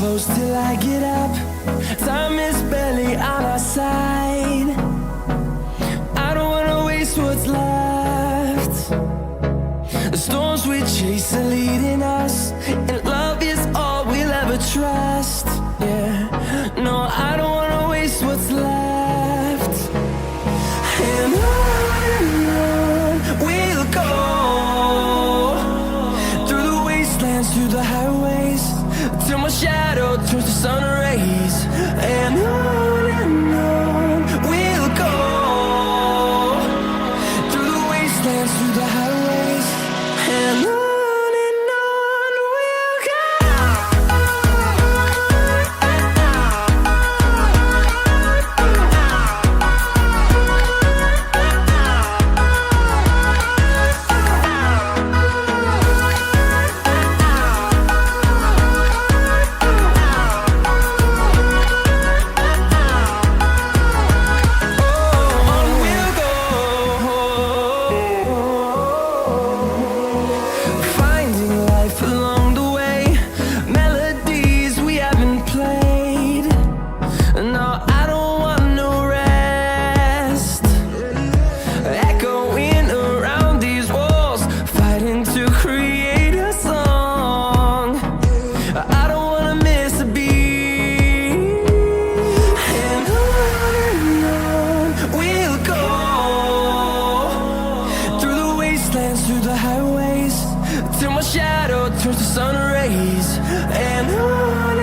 close till I get up. Time is barely on our side. I don't wanna waste what's left. The storms we chase are leading us, and love is all we'll ever trust. Yeah, no, I don't wanna waste what's left. And on we'll go, through the wastelands, through the highways, till my shadow turns to sun rays. And on we'll go, through the wastelands, through the highways, and on. Through the highways, till my shadow turns to sun rays. And on